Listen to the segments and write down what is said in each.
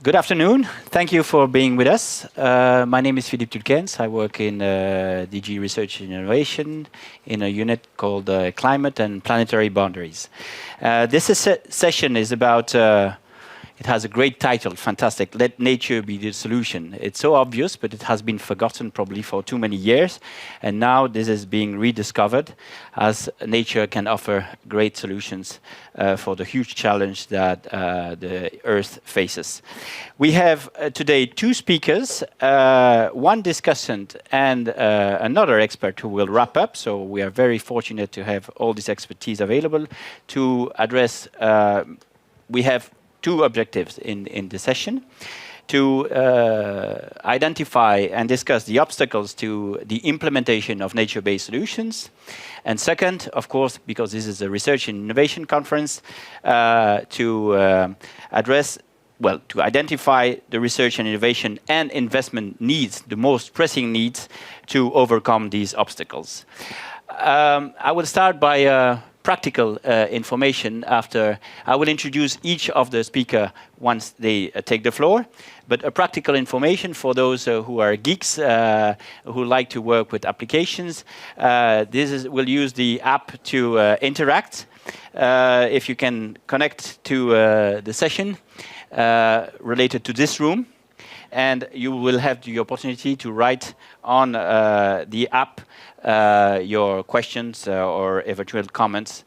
Good afternoon. Thank you for being with us. My name is Philippe Tulkens. I work in DG Research and Innovation in a unit called Climate and Planetary Boundaries. This session is about, it has a great title, fantastic, Let Nature Be the Solution. It's so obvious, but it has been forgotten probably for too many years. And now this is being rediscovered as nature can offer great solutions for the huge challenge that the Earth faces. We have today two speakers, one discussant and another expert who will wrap up. So we are very fortunate to have all this expertise available to address, we have two objectives in the session: to identify and discuss the obstacles to the implementation of nature-based solutions. And second, of course, because this is a research and innovation conference, to address, well, to identify the research and innovation and investment needs, the most pressing needs to overcome these obstacles. I will start by practical information after I will introduce each of the speakers once they take the floor. But a practical information for those who are geeks, who like to work with applications. We'll use the app to interact. If you can connect to the session related to this room, and you will have the opportunity to write on the app your questions or eventual comments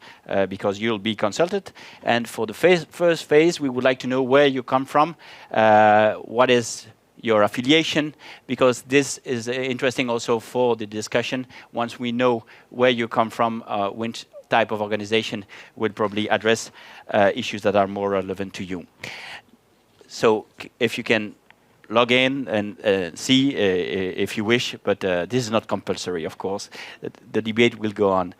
because you'll be consulted. And for the first phase, we would like to know where you come from, what is your affiliation, because this is interesting also for the discussion. Once we know where you come from, which type of organization will probably address issues that are more relevant to you. So if you can log in and see if you wish, but this is not compulsory, of course. The debate will go on.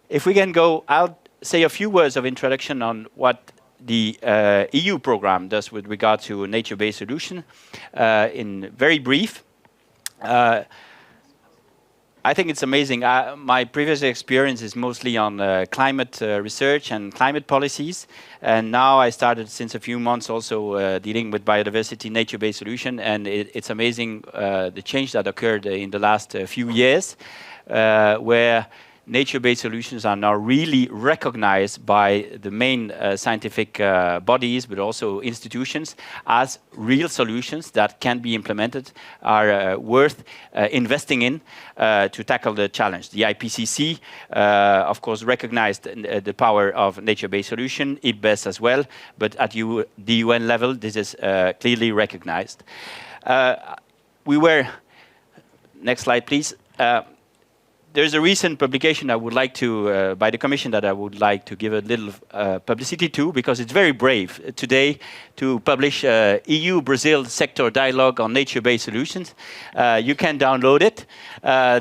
If we can go, I'll say a few words of introduction on what the EU program does with regard to nature-based solution in very brief. I think it's amazing. My previous experience is mostly on climate research and climate policies. And now I started since a few months also dealing with biodiversity, nature-based solution. And it's amazing the change that occurred in the last few years, where nature-based solutions are now really recognized by the main scientific bodies, but also institutions, as real solutions that can be implemented, are worth investing in to tackle the challenge. The IPCC, of course, recognized the power of nature-based solution, IPBES as well, but at the UN level, this is clearly recognized. Next slide, please. There's a recent publication I would like to, by the Commission, that I would like to give a little publicity to, because it's very brave today to publish EU-Brazil sector dialogue on nature-based solutions. You can download it.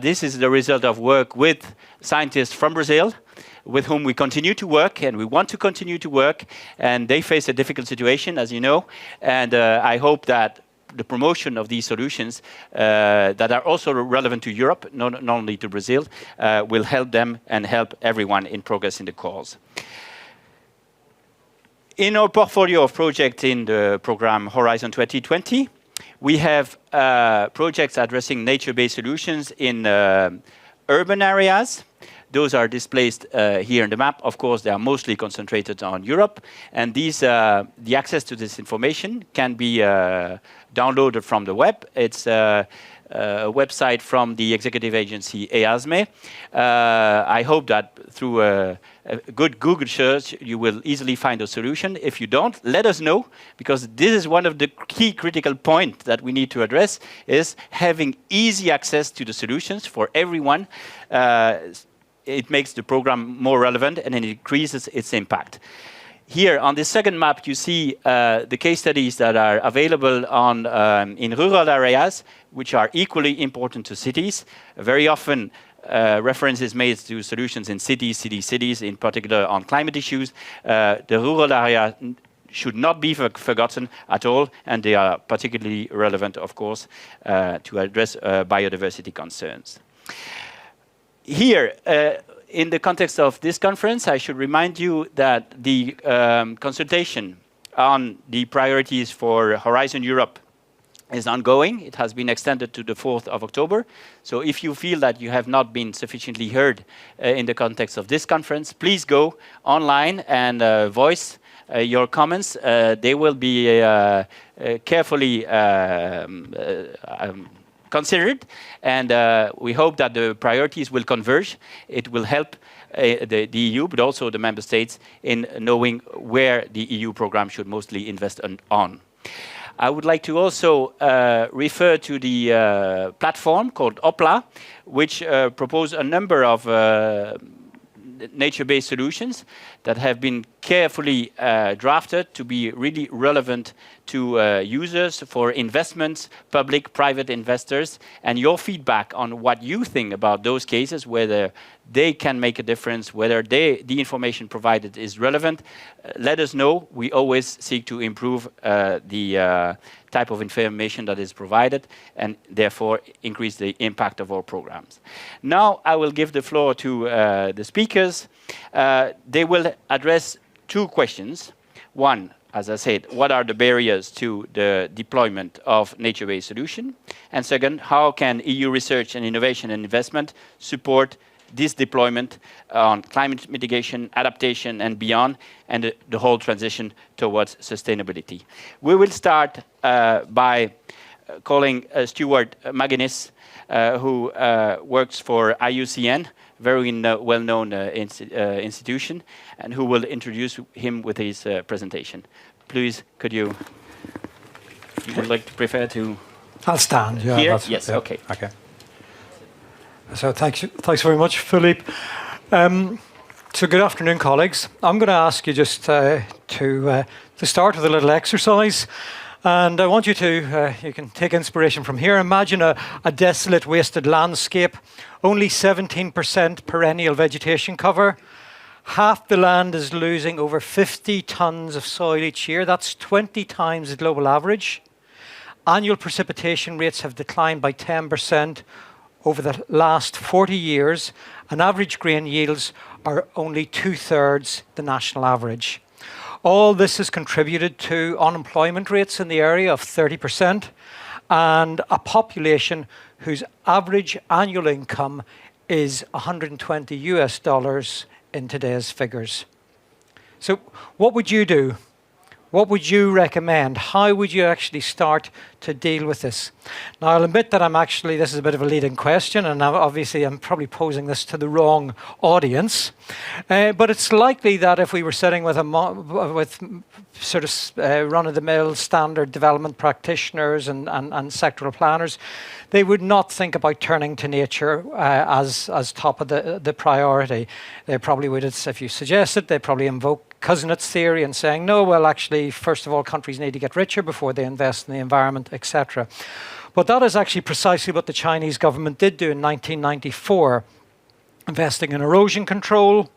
This is the result of work with scientists from Brazil, with whom we continue to work, and we want to continue to work. And they face a difficult situation, as you know. And I hope that the promotion of these solutions that are also relevant to Europe, not only to Brazil, will help them and help everyone in progress in the cause. In our portfolio of projects in the program Horizon 2020, we have projects addressing nature-based solutions in urban areas. Those are displayed here in the map. Of course, they are mostly concentrated on Europe. And these, the access to this information can be downloaded from the web. It's a website from the executive agency EASME. I hope that through a good Google search, you will easily find a solution. If you don't, let us know, because this is one of the key critical points that we need to address, is having easy access to the solutions for everyone. It makes the program more relevant and it increases its impact. Here on this second map, you see the case studies that are available on, in rural areas, which are equally important to cities. Very often, reference is made to solutions in cities, in particular on climate issues. The rural area should not be forgotten at all, and they are particularly relevant, of course, to address biodiversity concerns. Here, in the context of this conference, I should remind you that the consultation on the priorities for Horizon Europe is ongoing. It has been extended to the 4th of October. So if you feel that you have not been sufficiently heard in the context of this conference, please go online and voice your comments. They will be carefully considered, and we hope that the priorities will converge. It will help the EU, but also the member states in knowing where the EU program should mostly invest on. I would like to also refer to the platform called OPLA, which propose a number of nature-based solutions that have been carefully drafted to be really relevant to users, for investments, public, private investors, and your feedback on what you think about those cases, whether they can make a difference, whether the information provided is relevant. Let us know. We always seek to improve the type of information that is provided and therefore increase the impact of our programs. Now I will give the floor to the speakers. They will address two questions. One, as I said, what are the barriers to the deployment of nature-based solution? And second, how can EU research and innovation and investment support this deployment on climate mitigation, adaptation, and beyond, and the whole transition towards sustainability? We will start by calling Stuart Magnus, who works for IUCN, very well-known institution, and who will introduce him with his presentation. Please, could you would like to prefer to... I'll stand. Yeah, here? Yes, yeah. Okay. Okay. So thanks very much, Philippe. So good afternoon, colleagues. I'm going to ask you just to start with a little exercise. And I want you to, you can take inspiration from here. Imagine a desolate, wasted landscape, only 17% perennial vegetation cover. Half the land is losing over 50 tons of soil each year. That's 20 times the global average. Annual precipitation rates have declined by 10% over the last 40 years, and average grain yields are only 2/3 the national average. All this has contributed to unemployment rates in the area of 30% and a population whose average annual income is $120 in today's figures. So what would you do? What would you recommend? How would you actually start to deal with this? Now, I'll admit that this is a bit of a leading question, and obviously I'm probably posing this to the wrong audience. But it's likely that if we were sitting with sort of run-of-the-mill standard development practitioners and sectoral planners, they would not think about turning to nature as top of the priority. They probably would, if you suggest it, they probably invoke Cousinet's theory and saying, no, well, actually, first of all, countries need to get richer before they invest in the environment, etc. But that is actually precisely what the Chinese government did do in 1994, investing in erosion control,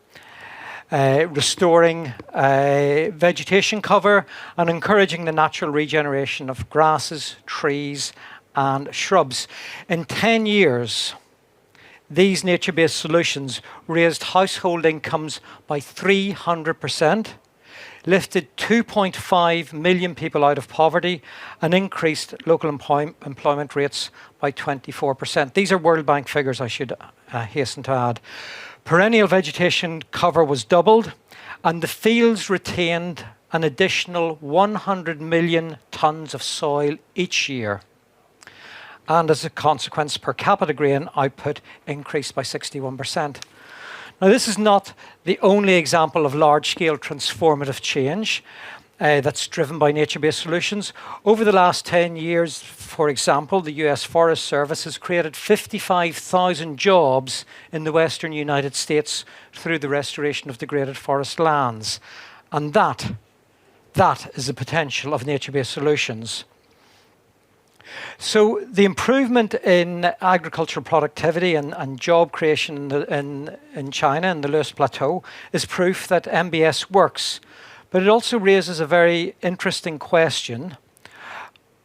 restoring vegetation cover, and encouraging the natural regeneration of grasses, trees, and shrubs. In 10 years, these nature-based solutions raised household incomes by 300%, lifted 2.5 million people out of poverty, and increased local employment rates by 24%. These are World Bank figures, I should hasten to add. Perennial vegetation cover was doubled, and the fields retained an additional 100 million tons of soil each year. And as a consequence, per capita grain output increased by 61%. Now, this is not the only example of large-scale transformative change that's driven by nature-based solutions. Over the last 10 years, for example, the US Forest Service has created 55,000 jobs in the western United States through the restoration of degraded forest lands. And that is the potential of nature-based solutions. So the improvement in agricultural productivity and job creation in China and the Loess Plateau is proof that NBS works. But it also raises a very interesting question.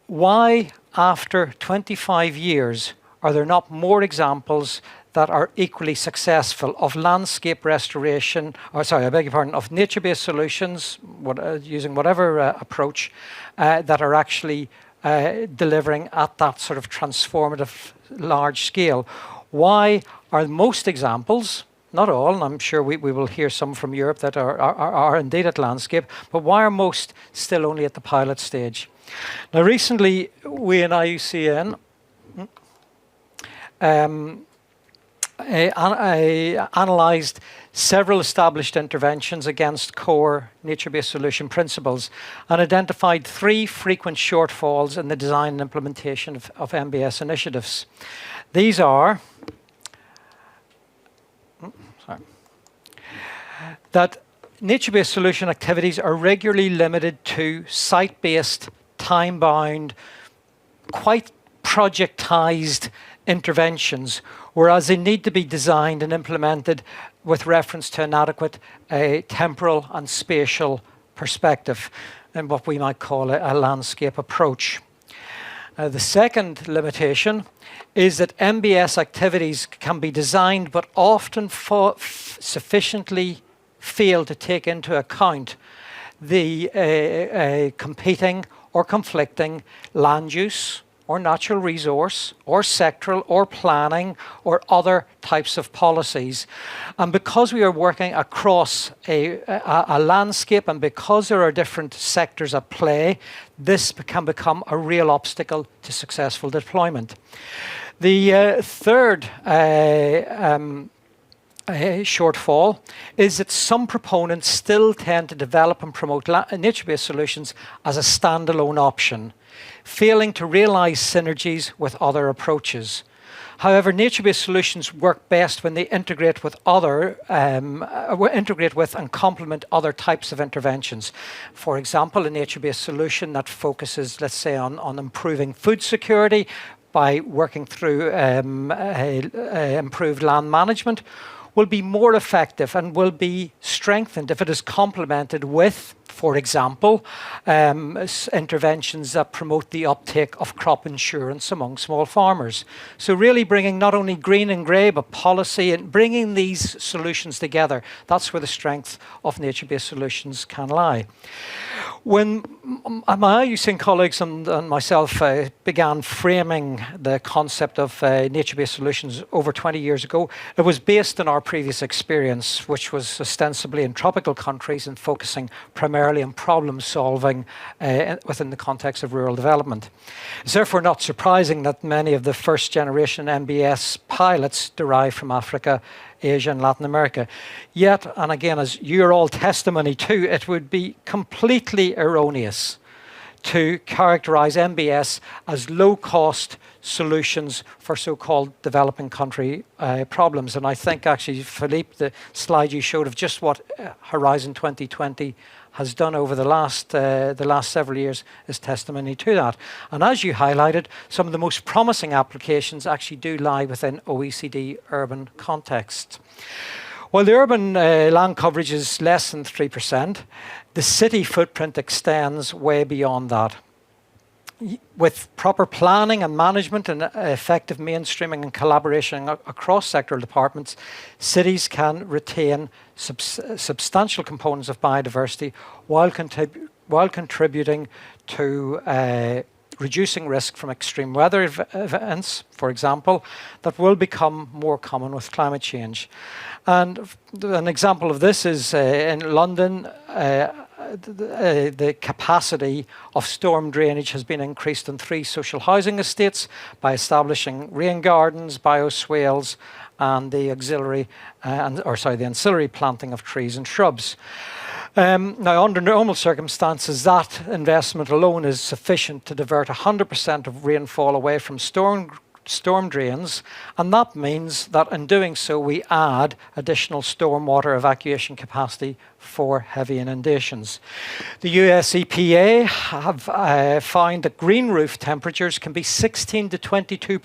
Why, after 25 years, are there not more examples that are equally successful of landscape restoration, or sorry, I beg your pardon, of nature-based solutions, using whatever approach, that are actually delivering at that sort of transformative large scale. Why are most examples, not all, and I'm sure we will hear some from Europe that are indeed at landscape, but why are most still only at the pilot stage? Now recently, we in IUCN analysed several established interventions against core nature-based solution principles and identified 3 frequent shortfalls in the design and implementation of NBS initiatives. These are that nature-based solution activities are regularly limited to site-based, time-bound, quite projectized interventions, whereas they need to be designed and implemented with reference to an adequate temporal and spatial perspective, and what we might call a landscape approach. The second limitation is that MBS activities can be designed but often sufficiently fail to take into account the competing or conflicting land use, or natural resource, or sectoral, or planning, or other types of policies. And because we are working across a landscape, and because there are different sectors at play, this can become a real obstacle to successful deployment. The third shortfall is that some proponents still tend to develop and promote nature-based solutions as a standalone option, failing to realize synergies with other approaches. However, nature-based solutions work best when they integrate with and complement other types of interventions. For example, a nature-based solution that focuses, let's say, on improving food security by working through improved land management will be more effective and will be strengthened if it is complemented with, for example, interventions that promote the uptake of crop insurance among small farmers. So really bringing not only green and grey, but policy, and bringing these solutions together, that's where the strength of nature-based solutions can lie. When my IUCN colleagues and myself began framing the concept of nature-based solutions over 20 years ago, it was based on our previous experience, which was ostensibly in tropical countries and focusing primarily on problem solving within the context of rural development. It's therefore not surprising that many of the first generation MBS pilots derive from Africa, Asia and Latin America. Yet, and again, as you're all testimony to, it would be completely erroneous to characterize MBS as low-cost solutions for so-called developing country problems. And I think actually, Philippe, the slide you showed of just what Horizon 2020 has done over the last several years is testimony to that. And as you highlighted, some of the most promising applications actually do lie within OECD urban contexts. While the urban land coverage is less than 3%, the city footprint extends way beyond that. With proper planning and management and effective mainstreaming and collaboration across sectoral departments, cities can retain substantial components of biodiversity while contributing to reducing risk from extreme weather events, for example, that will become more common with climate change. And an example of this is in London, the capacity of storm drainage has been increased in 3 social housing estates by establishing rain gardens, bioswales, and the ancillary planting of trees and shrubs. Now, under normal circumstances, that investment alone is sufficient to divert 100% of rainfall away from storm drains, and that means that in doing so we add additional stormwater evacuation capacity for heavy inundations. The US EPA have found that green roof temperatures can be 16 to 22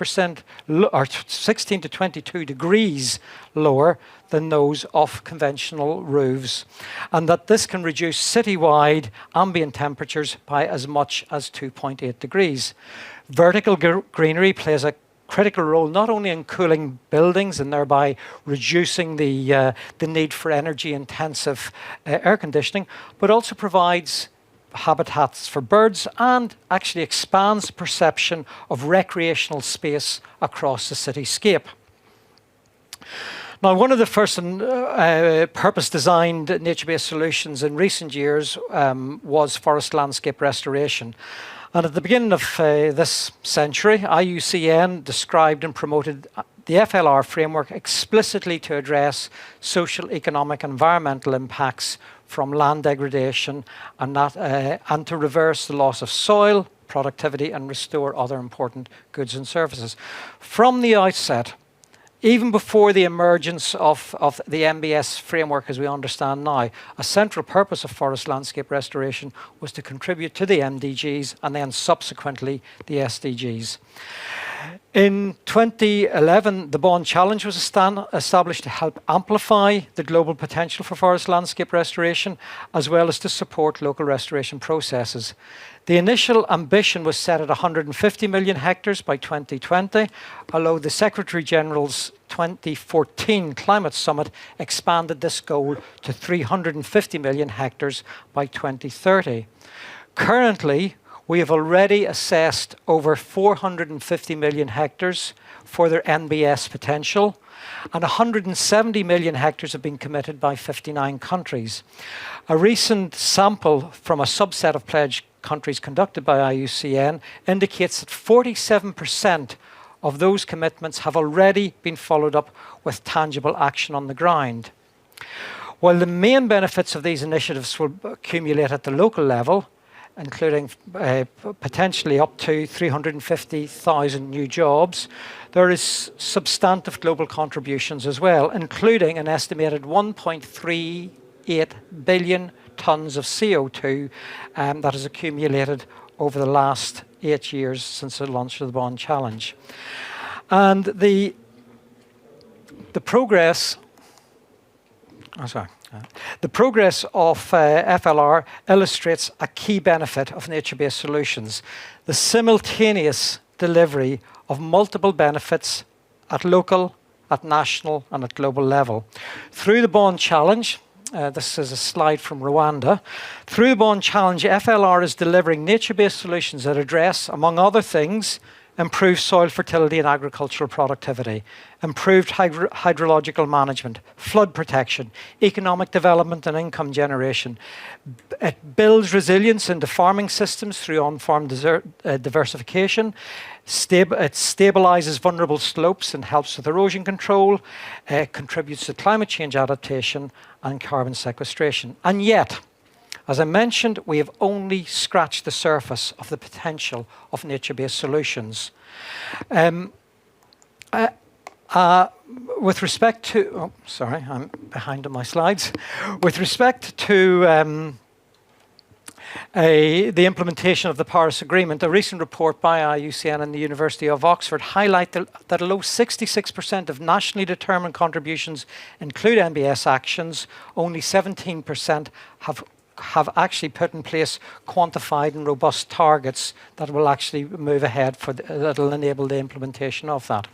degrees lower than those of conventional roofs, and that this can reduce citywide ambient temperatures by as much as 2.8 degrees. Vertical greenery plays a critical role not only in cooling buildings and thereby reducing the need for energy-intensive air conditioning, but also provides habitats for birds and actually expands the perception of recreational space across the cityscape. Now, one of the first purpose-designed nature-based solutions in recent years was forest landscape restoration. And at the beginning of this century, IUCN described and promoted the FLR framework explicitly to address social, economic, and environmental impacts from land degradation and to reverse the loss of soil, productivity, and restore other important goods and services. From the outset, even before the emergence of the MBS framework as we understand now, a central purpose of forest landscape restoration was to contribute to the MDGs and then subsequently the SDGs. In 2011, the Bond Challenge was established to help amplify the global potential for forest landscape restoration, as well as to support local restoration processes. The initial ambition was set at 150 million hectares by 2020, although the Secretary-General's 2014 Climate Summit expanded this goal to 350 million hectares by 2030. Currently, we have already assessed over 450 million hectares for their NBS potential, and 170 million hectares have been committed by 59 countries. A recent sample from a subset of pledged countries conducted by IUCN indicates that 47% of those commitments have already been followed up with tangible action on the ground. While the main benefits of these initiatives will accumulate at the local level, including potentially up to 350,000 new jobs, there is substantive global contributions as well, including an estimated 1.38 billion tonnes of CO2 that has accumulated over the last 8 years since the launch of the Bond Challenge. And the progress, the progress of FLR illustrates a key benefit of nature-based solutions: the simultaneous delivery of multiple benefits at local, at national, and at global level. Through the Bond Challenge, this is a slide from Rwanda. Through the Bond Challenge, FLR is delivering nature-based solutions that address, among other things, improved soil fertility and agricultural productivity, improved hydrological management, flood protection, economic development and income generation. It builds resilience into farming systems through on-farm diversification. It stabilizes vulnerable slopes and helps with erosion control. It contributes to climate change adaptation and carbon sequestration. And yet, as I mentioned, we have only scratched the surface of the potential of nature-based solutions. With respect to, I'm behind on my slides. With respect to the implementation of the Paris Agreement, a recent report by IUCN and the University of Oxford highlighted that although 66% of nationally determined contributions include MBS actions, only 17% have actually put in place quantified and robust targets that will actually move ahead that will enable the implementation of that.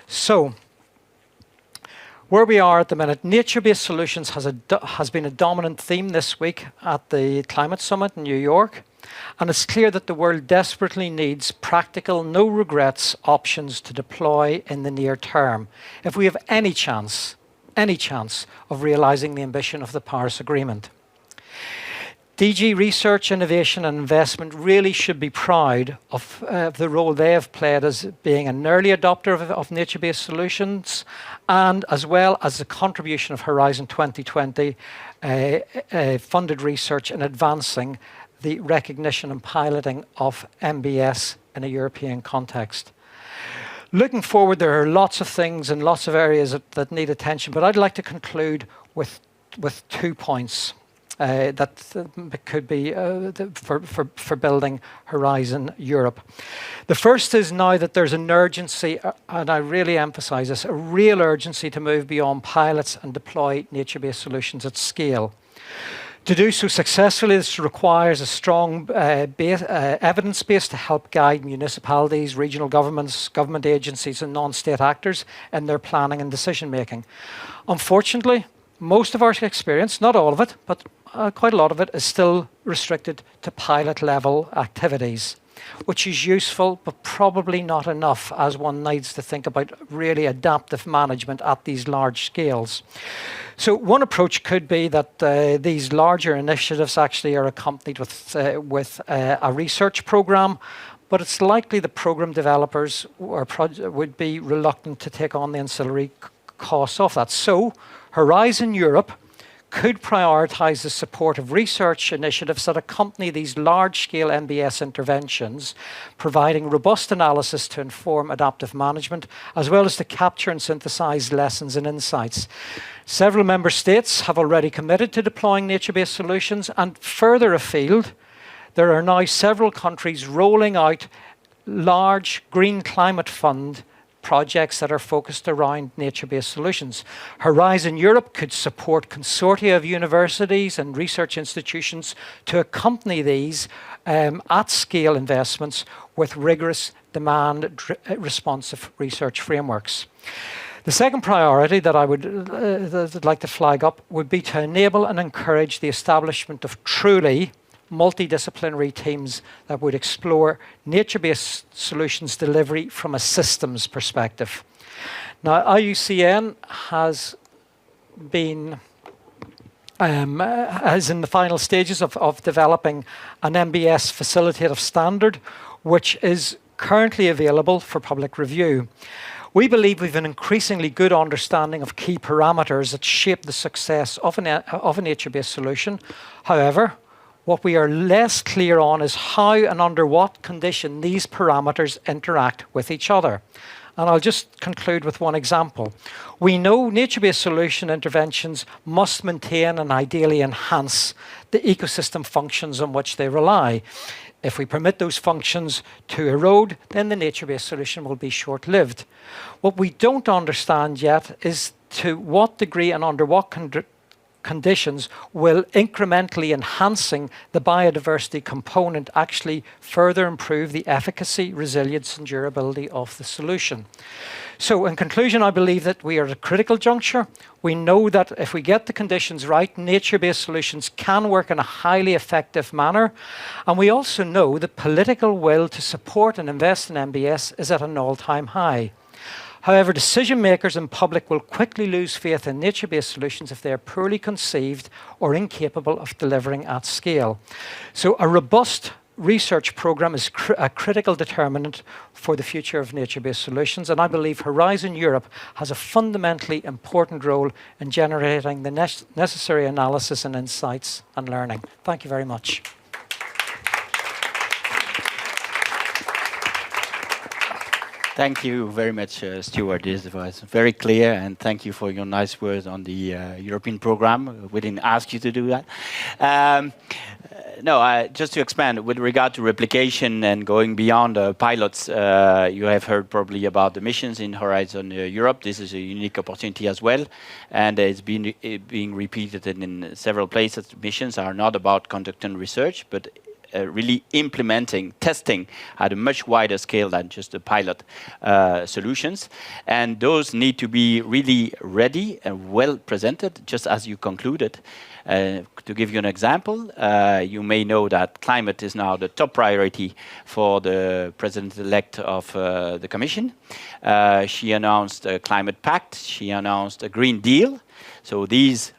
So, where we are at the minute, nature-based solutions has been a dominant theme this week at the Climate Summit in New York, and it's clear that the world desperately needs practical, no-regrets options to deploy in the near term if we have any chance of realising the ambition of the Paris Agreement. DG Research, Innovation and Investment really should be proud of the role they have played as being an early adopter of nature-based solutions, and as well as the contribution of Horizon 2020 funded research in advancing the recognition and piloting of MBS in a European context. Looking forward, there are lots of things and lots of areas that need attention, but I'd like to conclude with 2 points. That could be for building Horizon Europe. The first is now that there's an urgency, and I really emphasize this, a real urgency to move beyond pilots and deploy nature-based solutions at scale. To do so successfully, this requires a strong evidence base to help guide municipalities, regional governments, government agencies and non-state actors in their planning and decision making. Unfortunately, most of our experience, not all of it, but quite a lot of it, is still restricted to pilot level activities, which is useful but probably not enough, as one needs to think about really adaptive management at these large scales. So one approach could be that these larger initiatives actually are accompanied with a research program, but it's likely the program developers would be reluctant to take on the ancillary costs of that. So Horizon Europe could prioritise the support of research initiatives that accompany these large-scale NBS interventions, providing robust analysis to inform adaptive management, as well as to capture and synthesise lessons and insights. Several member states have already committed to deploying nature-based solutions, and further afield, there are now several countries rolling out large green climate fund projects that are focused around nature-based solutions. Horizon Europe could support consortia of universities and research institutions to accompany these at-scale investments with rigorous demand-responsive research frameworks. The second priority that I would like to flag up would be to enable and encourage the establishment of truly multidisciplinary teams that would explore nature-based solutions delivery from a systems perspective. Now, IUCN has been is in the final stages of developing an NBS facilitative standard, which is currently available for public review. We believe we have an increasingly good understanding of key parameters that shape the success of a nature-based solution. However, what we are less clear on is how and under what condition these parameters interact with each other. And I'll just conclude with one example. We know nature-based solution interventions must maintain and ideally enhance the ecosystem functions on which they rely. If we permit those functions to erode, then the nature-based solution will be short-lived. What we don't understand yet is to what degree and under what conditions will incrementally enhancing the biodiversity component actually further improve the efficacy, resilience and durability of the solution. So in conclusion, I believe that we are at a critical juncture. We know that if we get the conditions right, nature-based solutions can work in a highly effective manner. And we also know the political will to support and invest in NBS is at an all-time high. However, decision makers and public will quickly lose faith in nature-based solutions if they are poorly conceived or incapable of delivering at scale. So a robust research program is a critical determinant for the future of nature-based solutions, and I believe Horizon Europe has a fundamentally important role in generating the necessary analysis and insights and learning. Thank you very much. Thank you very much, Stuart. This was very clear, and thank you for your nice words on the European program. We didn't ask you to do that. Just to expand, with regard to replication and going beyond pilots, you have heard probably about the missions in Horizon Europe. This is a unique opportunity as well, and it's been being repeated in several places. Missions are not about conducting research, but really implementing, testing at a much wider scale than just the pilot solutions. And those need to be really ready and well presented, just as you concluded. To give you an example, you may know that climate is now the top priority for the President-elect of the Commission. She announced a climate pact. She announced a Green Deal. So these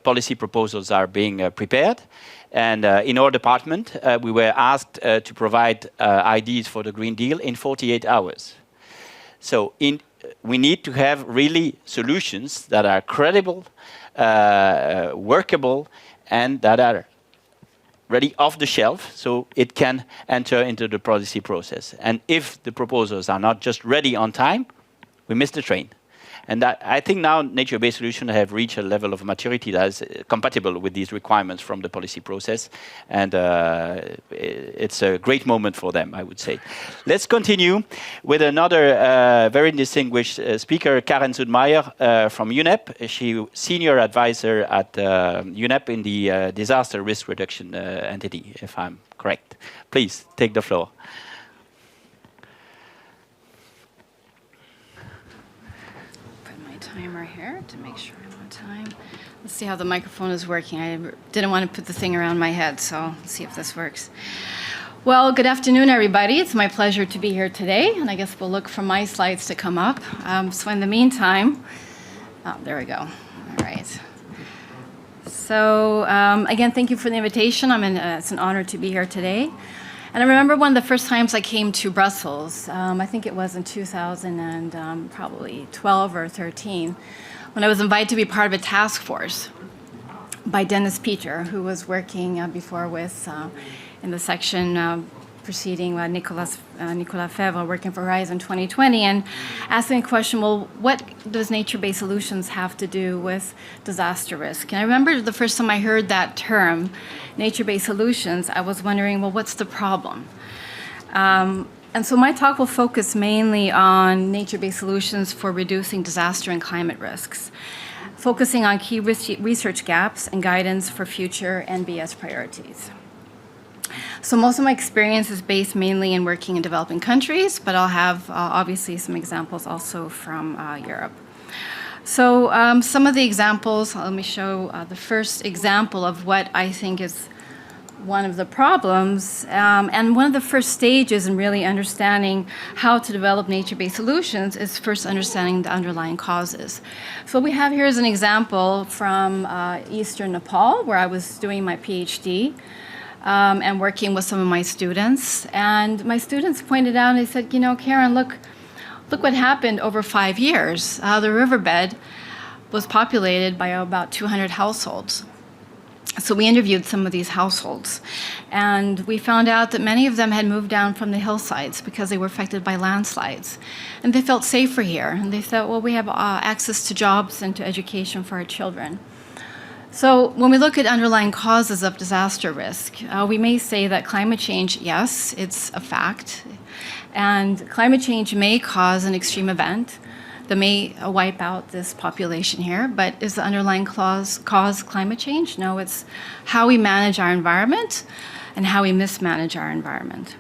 policy proposals are being prepared. And in our department, we were asked to provide ideas for the Green Deal in 48 hours. So we need to have really solutions that are credible, workable, and that are ready off the shelf so it can enter into the policy process. And if the proposals are not just ready on time, we miss the train. And that, I think now nature-based solutions have reached a level of maturity that is compatible with these requirements from the policy process. And it's a great moment for them, I would say. Let's continue with another very distinguished speaker, Karen Sudmeyer from UNEP. She's senior advisor at UNEP in the disaster risk reduction entity, if I'm correct. Please, take the floor. Timer here to make sure I'm on time. Let's see how the microphone is working. I didn't want to put the thing around my head, so let's see if this works. Well, good afternoon, everybody. It's my pleasure to be here today, and I guess we'll look for my slides to come up. So in the meantime, there we go. All right. So again, thank you for the invitation. It's an honor to be here today. And I remember one of the first times I came to Brussels, I think it was in 2000 and probably 12 or 13, when I was invited to be part of a task force by Dennis Peter, who was working before with, in the section preceding Nicolas Febvre, working for Horizon 2020, and asking the question, well, what does nature-based solutions have to do with disaster risk? And I remember the first time I heard that term, nature-based solutions, I was wondering, well, what's the problem? And so my talk will focus mainly on nature-based solutions for reducing disaster and climate risks, focusing on key research gaps and guidance for future NBS priorities. So most of my experience is based mainly in working in developing countries, but I'll have obviously some examples also from Europe. So some of the examples, let me show the first example of what I think is one of the problems and one of the first stages in really understanding how to develop nature-based solutions is first understanding the underlying causes. So what we have here is an example from Eastern Nepal, where I was doing my PhD. And working with some of my students. And my students pointed out, and they said, you know, Karen, look what happened over 5 years. The riverbed was populated by about 200 households. So we interviewed some of these households. And we found out that many of them had moved down from the hillsides because they were affected by landslides. And they felt safer here. And they thought, well, we have access to jobs and to education for our children. So when we look at underlying causes of disaster risk, we may say that climate change, yes, it's a fact. And climate change may cause an extreme event that may wipe out this population here. But is the underlying cause climate change? No, it's how we manage our environment and how we mismanage our environment.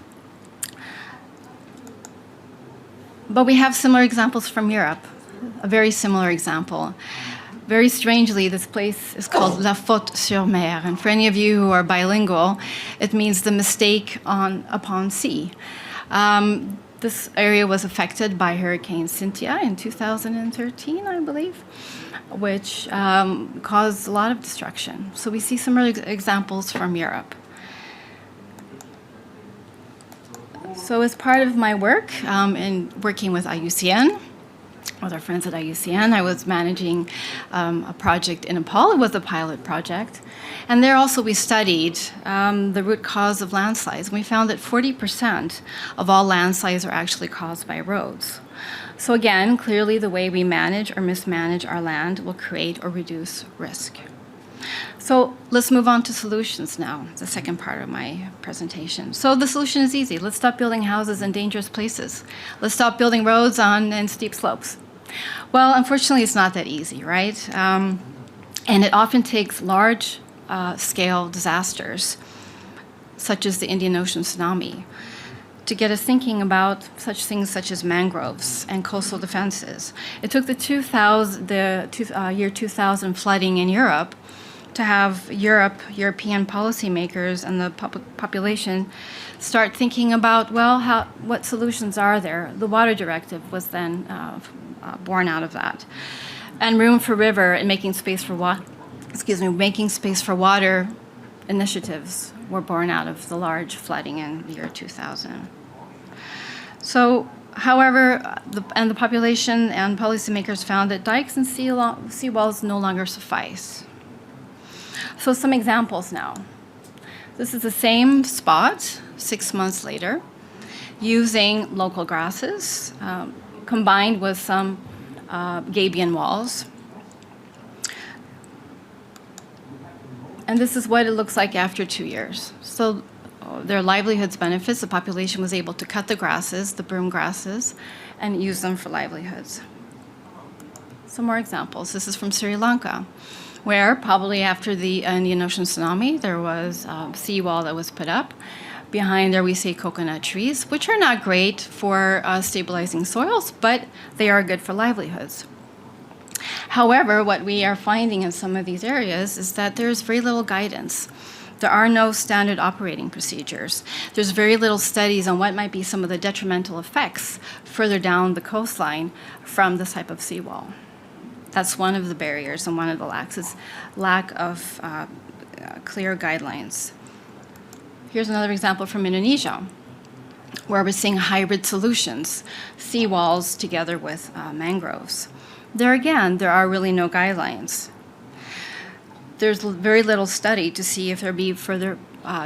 But we have similar examples from Europe, a very similar example. Very strangely, this place is called La Faute-sur-Mer, and for any of you who are bilingual, it means the mistake upon sea. This area was affected by Hurricane Cynthia in 2013, I believe, which caused a lot of destruction. So we see similar examples from Europe. So as part of my work in working with IUCN, with our friends at IUCN, I was managing a project in Nepal. It was a pilot project. And there also we studied the root cause of landslides. We found that 40% of all landslides are actually caused by roads. So again, clearly the way we manage or mismanage our land will create or reduce risk. So let's move on to solutions now, the second part of my presentation. So the solution is easy. Let's stop building houses in dangerous places. Let's stop building roads in steep slopes. Well, unfortunately, it's not that easy, right? And it often takes large-scale disasters, such as the Indian Ocean tsunami, to get us thinking about such things such as mangroves and coastal defenses. It took the year 2000 flooding in Europe to have European policymakers and the population start thinking about, well, what solutions are there? The water directive was then born out of that. And room for river and making space for water initiatives were born out of the large flooding in the year 2000. So, however, the population and policymakers found that dikes and seawalls no longer suffice. So some examples now. This is the same spot 6 months later, using local grasses, combined with some gabion walls. And this is what it looks like after 2 years. So their livelihoods benefits, the population was able to cut the grasses, the broom grasses, and use them for livelihoods. Some more examples. This is from Sri Lanka, where probably after the Indian Ocean tsunami, there was a seawall that was put up. Behind there we see coconut trees, which are not great for stabilizing soils, but they are good for livelihoods. However, what we are finding in some of these areas is that there's very little guidance. There are no standard operating procedures. There's very little studies on what might be some of the detrimental effects further down the coastline from this type of seawall. That's one of the barriers and one of the lacks is lack of clear guidelines. Here's another example from Indonesia, where we're seeing hybrid solutions, seawalls together with mangroves. There again, there are really no guidelines. There's very little study to see if there'll be further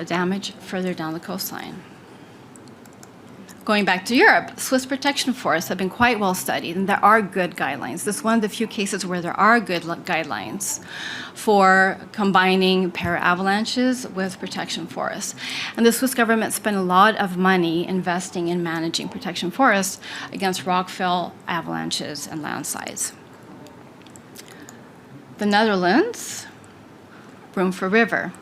damage further down the coastline. Going back to Europe, Swiss protection forests have been quite well studied, and there are good guidelines. This is one of the few cases where there are good guidelines for combining para-avalanches with protection forests. And the Swiss government spent a lot of money investing in managing protection forests against rockfill, avalanches, and landslides. The Netherlands, room for river.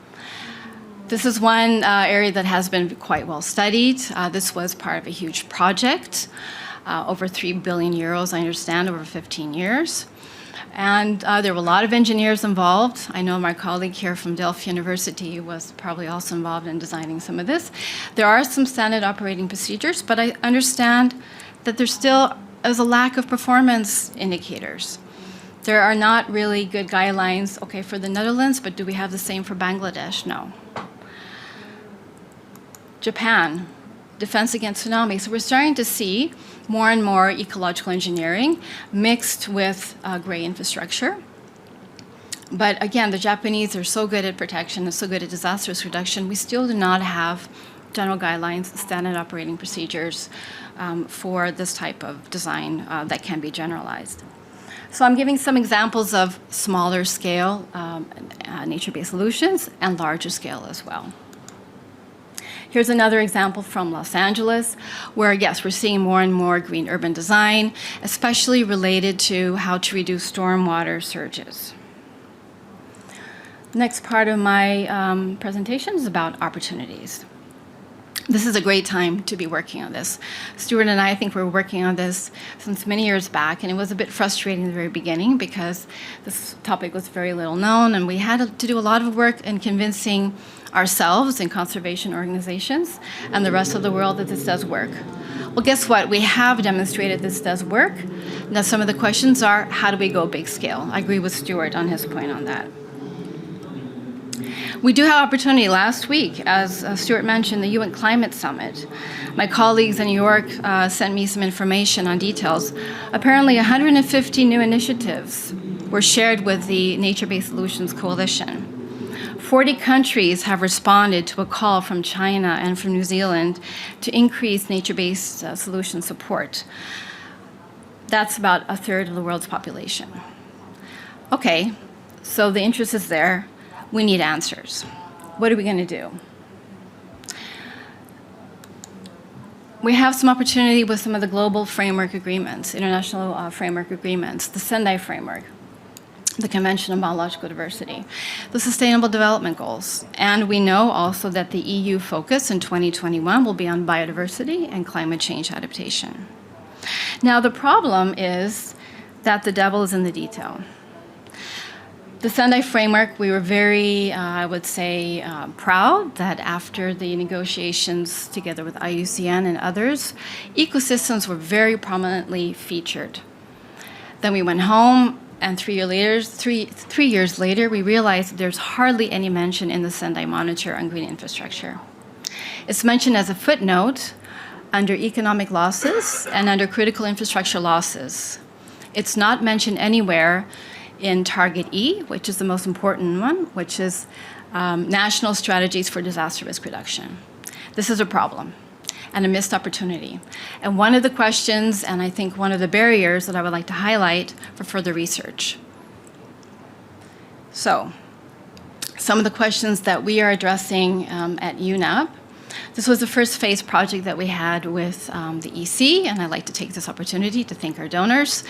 This is one area that has been quite well studied. This was part of a huge project, over 3 billion euros, I understand, over 15 years. And there were a lot of engineers involved. I know my colleague here from Delft University was probably also involved in designing some of this. There are some standard operating procedures, but I understand that there still is a lack of performance indicators. There are not really good guidelines, okay, for the Netherlands, but do we have the same for Bangladesh? No. Japan, defense against tsunami. So we're starting to see more and more ecological engineering mixed with gray infrastructure. But again, the Japanese are so good at protection and so good at disaster risk reduction, we still do not have general guidelines, standard operating procedures for this type of design that can be generalized. So I'm giving some examples of smaller scale nature-based solutions and larger scale as well. Here's another example from Los Angeles, where, yes, we're seeing more and more green urban design, especially related to how to reduce stormwater surges. Next part of my presentation is about opportunities. This is a great time to be working on this. Stuart and I think we're working on this since many years back, and it was a bit frustrating in the very beginning because this topic was very little known, and we had to do a lot of work in convincing ourselves and conservation organizations and the rest of the world that this does work. Well, guess what? We have demonstrated this does work. Now, some of the questions are, how do we go big scale? I agree with Stuart on his point on that. We do have opportunity. Last week, as Stuart mentioned, the UN Climate Summit. My colleagues in New York sent me some information on details. Apparently, 150 new initiatives were shared with the Nature-Based Solutions Coalition. 40 countries have responded to a call from China and from New Zealand to increase nature-based solution support. That's about a third of the world's population. Okay, so the interest is there. We need answers. What are we going to do? We have some opportunity with some of the global framework agreements, international framework agreements, the Sendai framework, the Convention on Biological Diversity, the Sustainable Development Goals. And we know also that the EU focus in 2021 will be on biodiversity and climate change adaptation. Now, the problem is that the devil is in the detail. The Sendai framework, we were very, I would say, proud that after the negotiations together with IUCN and others, ecosystems were very prominently featured. Then we went home, and 3 years later, we realized there's hardly any mention in the Sendai Monitor on green infrastructure. It's mentioned as a footnote under economic losses and under critical infrastructure losses. It's not mentioned anywhere in Target E, which is the most important one, which is national strategies for disaster risk reduction. This is a problem. and a missed opportunity. And one of the questions, and I think one of the barriers that I would like to highlight for further research. So, some of the questions that we are addressing at UNAP. This was the first phase project that we had with the EC, and I'd like to take this opportunity to thank our donors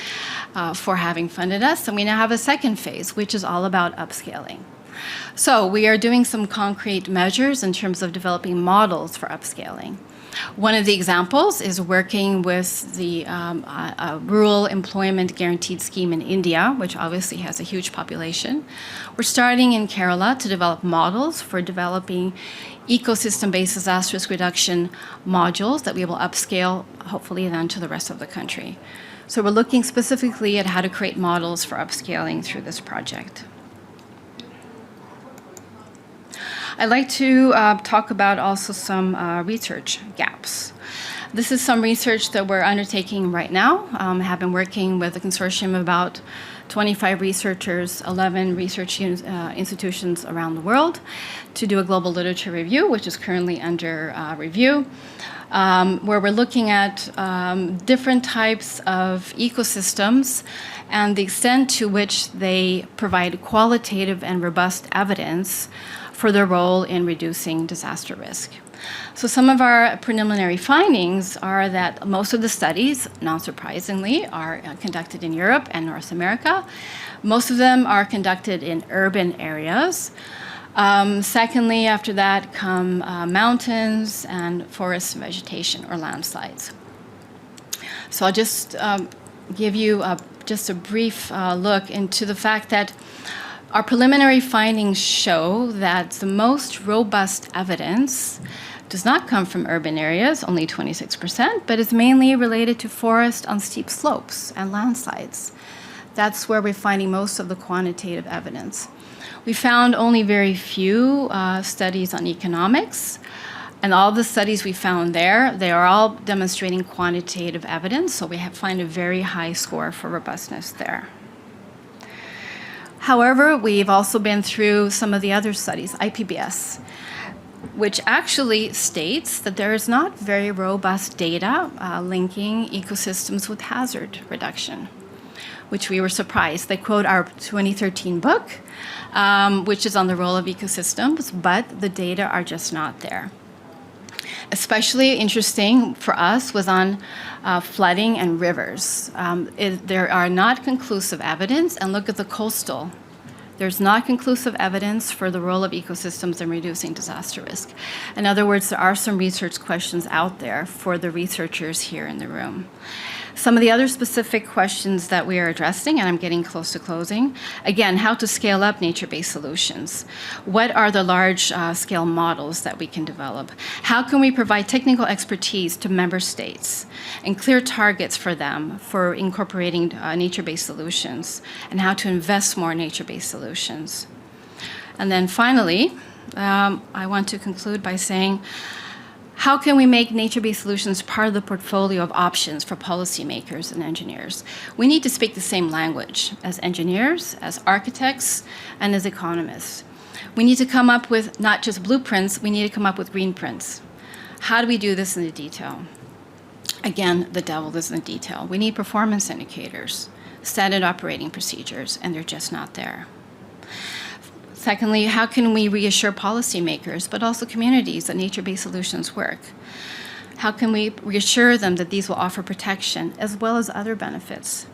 for having funded us. And we now have a second phase, which is all about upscaling. So we are doing some concrete measures in terms of developing models for upscaling. One of the examples is working with the Rural Employment Guaranteed Scheme in India, which obviously has a huge population. We're starting in Kerala to develop models for developing ecosystem-based disaster risk reduction modules that we will upscale, hopefully then to the rest of the country. So we're looking specifically at how to create models for upscaling through this project. I'd like to talk about also some research gaps. This is some research that we're undertaking right now. I have been working with a consortium of about 25 researchers, 11 research institutions around the world to do a global literature review, which is currently under review, where we're looking at different types of ecosystems and the extent to which they provide qualitative and robust evidence for their role in reducing disaster risk. So some of our preliminary findings are that most of the studies, not surprisingly, are conducted in Europe and North America. Most of them are conducted in urban areas. Secondly, after that come mountains and forest vegetation or landslides. So I'll just give you just a brief look into the fact that our preliminary findings show that the most robust evidence does not come from urban areas, only 26%, but is mainly related to forest on steep slopes and landslides. That's where we're finding most of the quantitative evidence. We found only very few studies on economics, and all the studies we found there, they are all demonstrating quantitative evidence, so we find a very high score for robustness there. However, we've also been through some of the other studies, IPBES, which actually states that there is not very robust data linking ecosystems with hazard reduction, which we were surprised. They quote our 2013 book, which is on the role of ecosystems, but the data are just not there. Especially interesting for us was on flooding and rivers. There are not conclusive evidence, and look at the coastal. There's not conclusive evidence for the role of ecosystems in reducing disaster risk. In other words, there are some research questions out there for the researchers here in the room. Some of the other specific questions that we are addressing, and I'm getting close to closing, again, how to scale up nature-based solutions. What are the large-scale models that we can develop? How can we provide technical expertise to member states and clear targets for them for incorporating nature-based solutions, and how to invest more in nature-based solutions? And then finally, I want to conclude by saying, how can we make nature-based solutions part of the portfolio of options for policymakers and engineers? We need to speak the same language as engineers, as architects, and as economists. We need to come up with not just blueprints, we need to come up with green prints. How do we do this in the detail? Again, the devil is in the detail. We need performance indicators, standard operating procedures, and they're just not there. Secondly, how can we reassure policymakers, but also communities, that nature-based solutions work? How can we reassure them that these will offer protection as well as other benefits?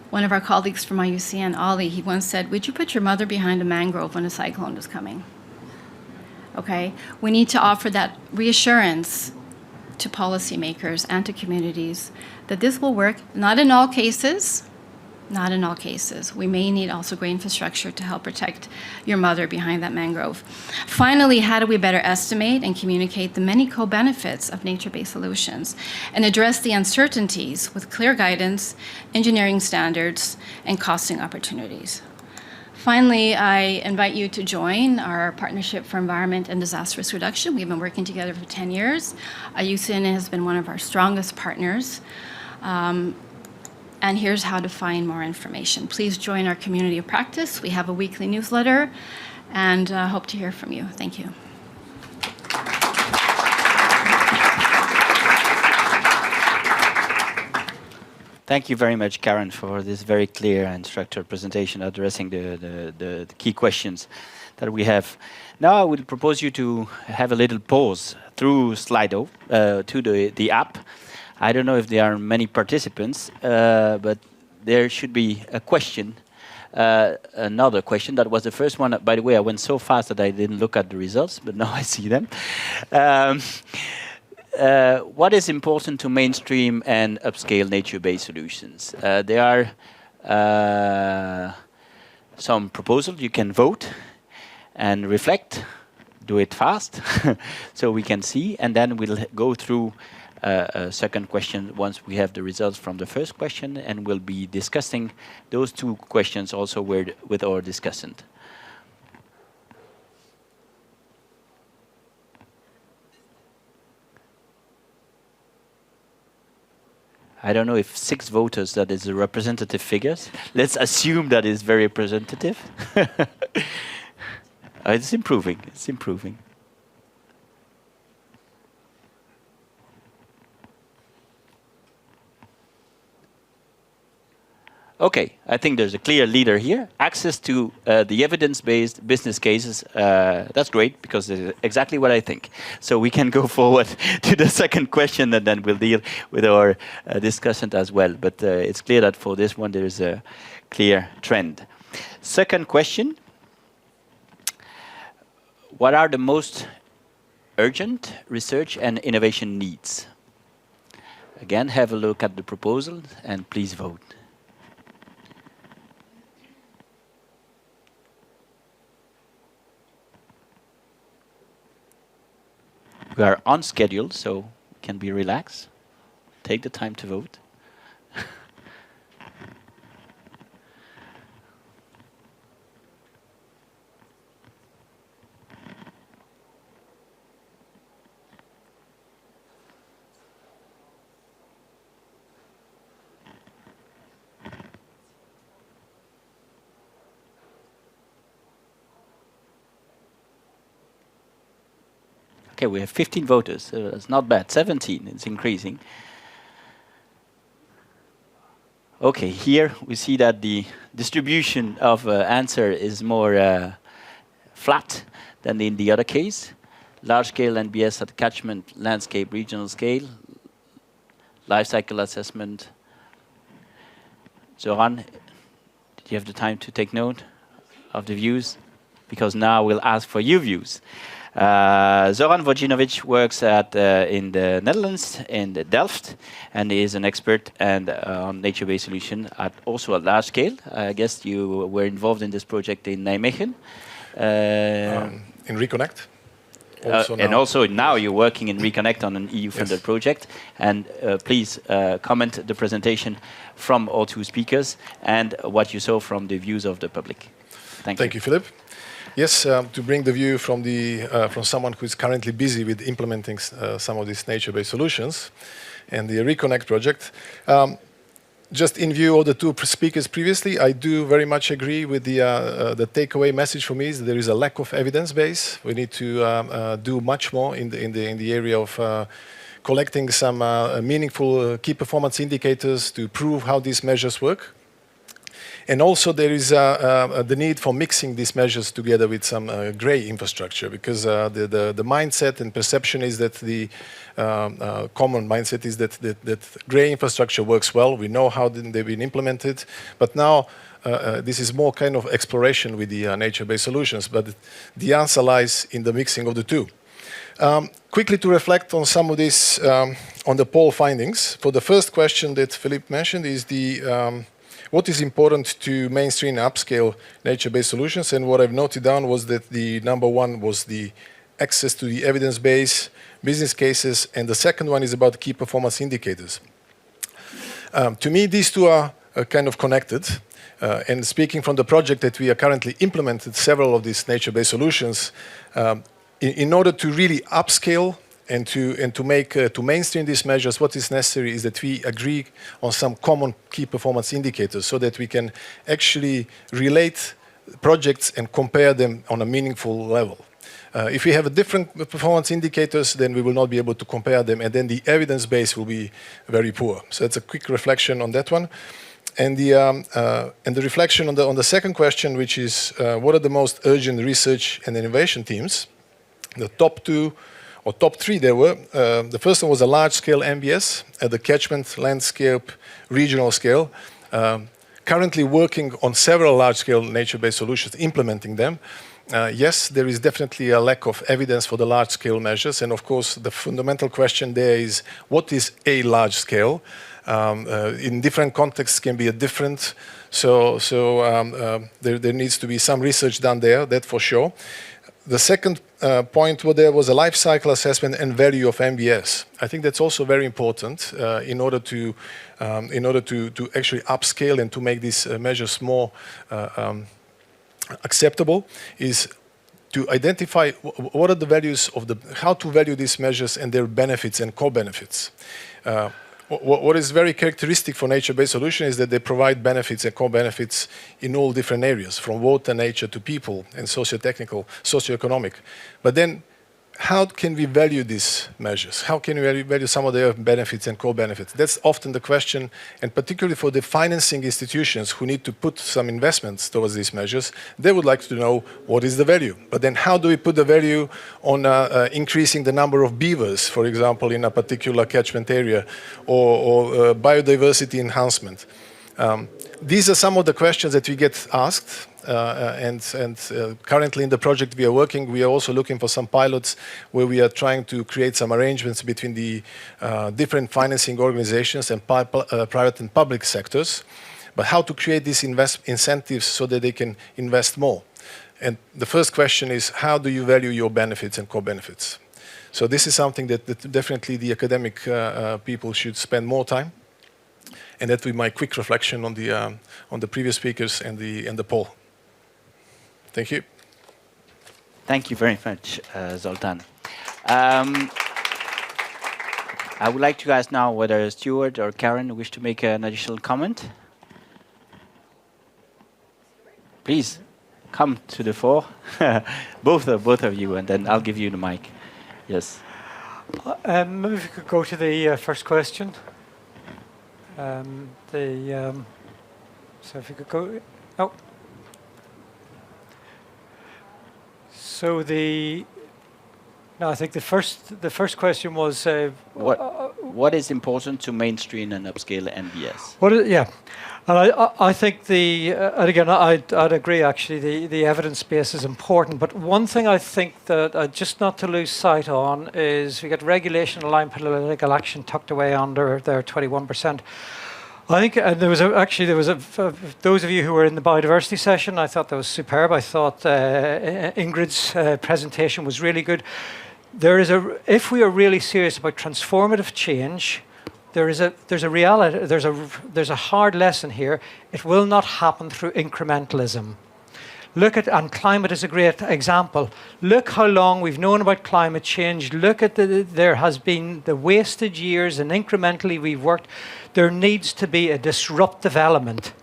One of our colleagues from IUCN, Ollie, he once said, would you put your mother behind a mangrove when a cyclone is coming? Okay, we need to offer that reassurance to policymakers and to communities that this will work, not in all cases. Not in all cases. We may need also great infrastructure to help protect your mother behind that mangrove. Finally, how do we better estimate and communicate the many co-benefits of nature-based solutions and address the uncertainties with clear guidance, engineering standards, and costing opportunities? Finally, I invite you to join our Partnership for Environment and Disaster Risk Reduction. We've been working together for 10 years. IUCN has been one of our strongest partners. And here's how to find more information. Please join our community of practice. We have a weekly newsletter, and hope to hear from you. Thank you. Thank you very much, Karen, for this very clear and structured presentation addressing the key questions that we have. Now I will propose you to have a little pause through Slido to the app. I don't know if there are many participants, but there should be a question, another question. That was the first one. By the way, I went so fast that I didn't look at the results, but now I see them. What is important to mainstream and upscale nature-based solutions? There are some proposals. You can vote and reflect. Do it fast so we can see, and then we'll go through a second question once we have the results from the first question, and we'll be discussing those two questions also with our discussant. I don't know if 6 voters, that is a representative figures. Let's assume that is very representative. It's improving, it's improving. Okay, I think there's a clear leader here. Access to the evidence-based business cases, that's great, because it's exactly what I think. So we can go forward to the second question, and then we'll deal with our discussant as well. But it's clear that for this one, there is a clear trend. Second question. What are the most urgent research and innovation needs? Again, have a look at the proposal, and please vote. We are on schedule, so can be relaxed. Take the time to vote. Okay, we have 15 voters, so it's not bad. 17, it's increasing. Okay, here we see that the distribution of answer is more flat than in the other case. Large scale NBS at catchment, landscape, regional scale, life cycle assessment. Zoran, did you have the time to take note of the views? Because now we'll ask for your views. Zoran Vojinovic works in the Netherlands, in Delft, and is an expert on nature-based solution also at large scale. I guess you were involved in this project in Nijmegen. In Reconnect. And also now you're working in Reconnect on an EU-funded project. And please comment the presentation from all two speakers and what you saw from the views of the public. Thank you, Philip. Yes, to bring the view from someone who is currently busy with implementing some of these nature-based solutions and the Reconnect project. Just in view of the two speakers previously, I do very much agree with the takeaway message for me is that there is a lack of evidence base. We need to do much more in the area of collecting some meaningful key performance indicators to prove how these measures work. And also there is the need for mixing these measures together with some gray infrastructure, because the mindset and perception is that the common mindset is that gray infrastructure works well. We know how they've been implemented, but now this is more kind of exploration with the nature-based solutions, but the answer lies in the mixing of the two. Quickly to reflect on some of this, on the poll findings. For the first question that Philippe mentioned is what is important to mainstream upscale nature-based solutions, and what I've noted down was that the number one was the access to the evidence base, business cases, and the second one is about key performance indicators. To me, these two are kind of connected, and speaking from the project that we are currently implementing several of these nature-based solutions, in order to really upscale and to mainstream these measures, what is necessary is that we agree on some common key performance indicators so that we can actually relate projects and compare them on a meaningful level. If we have a different performance indicators, then we will not be able to compare them, and then the evidence base will be very poor. So that's a quick reflection on that one. And the reflection on the second question, which is what are the most urgent research and innovation teams? The top two or top three there were. The first one was a large-scale MBS at the catchment, landscape, regional scale. Currently working on several large-scale nature-based solutions, implementing them. Yes, there is definitely a lack of evidence for the large-scale measures, and of course the fundamental question there is, what is a large scale? In different contexts can be a different, there needs to be some research done there, that for sure. The second point there was a life cycle assessment and value of MBS. I think that's also very important in order to actually upscale and to make these measures more acceptable, is to identify what are the values of how to value these measures and their benefits and co-benefits. What is very characteristic for nature-based solutions is that they provide benefits and co-benefits in all different areas, from water, nature to people and socio-technical, socio-economic. But then, how can we value these measures? How can we value some of their benefits and co-benefits? That's often the question, and particularly for the financing institutions who need to put some investments towards these measures, they would like to know what is the value. But then how do we put the value on increasing the number of beavers, for example, in a particular catchment area, or biodiversity enhancement? These are some of the questions that we get asked, and currently in the project we are working, we are also looking for some pilots where we are trying to create some arrangements between the different financing organizations and private and public sectors, but how to create these incentives so that they can invest more. And the first question is, how do you value your benefits and co-benefits? So this is something that definitely the academic people should spend more time. And that will be my quick reflection on the previous speakers and the poll. Thank you. Thank you very much, Zoltan. I would like to ask now whether Stuart or Karen wish to make an additional comment. Please, come to the fore. both of you, and then I'll give you the mic. Yes. Maybe if we could go to the first question. So if you could go, oh. So I think the first question was what is important to mainstream and upscale NBS? Yeah, and I think and again I'd agree actually the evidence base is important, but one thing I think that just not to lose sight on is we get regulation aligned political action tucked away under their 21%. I think those of you who were in the biodiversity session, I thought that was superb. I thought Ingrid's presentation was really good. If we are really serious about transformative change, there's a hard lesson here. It will not happen through incrementalism. And climate is a great example. Look how long we've known about climate change. Look at there has been the wasted years, and incrementally we've worked. There needs to be a disruptive element.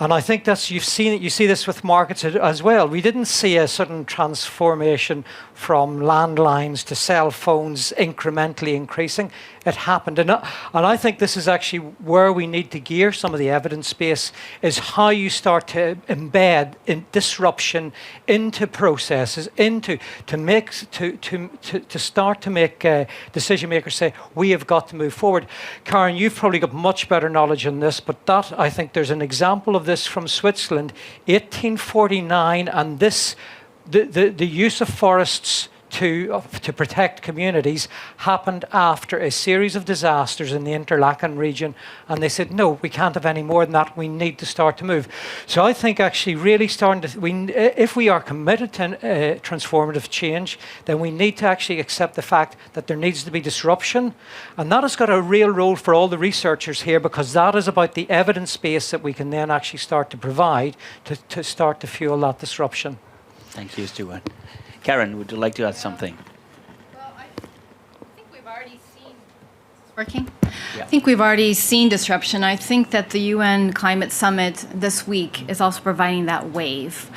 And I think you see this with markets as well. We didn't see a sudden transformation from landlines to cell phones incrementally increasing. It happened. And I think this is actually where we need to gear some of the evidence base, is how you start to embed disruption into processes, to start to make decision makers say, we have got to move forward. Karen, you've probably got much better knowledge on this, but I think there's an example of this from Switzerland, 1849, and the use of forests to protect communities happened after a series of disasters in the Interlaken region, and they said, no, we can't have any more than that, we need to start to move. So I think actually really if we are committed to transformative change, then we need to actually accept the fact that there needs to be disruption, and that has got a real role for all the researchers here, because that is about the evidence base that we can then actually start to provide to start to fuel that disruption. Thank you, Stuart. Karen, would you like to add something? Well, I think we've already seen. Is this working? Yeah. I think we've already seen disruption. I think that the UN Climate Summit this week is also providing that wave.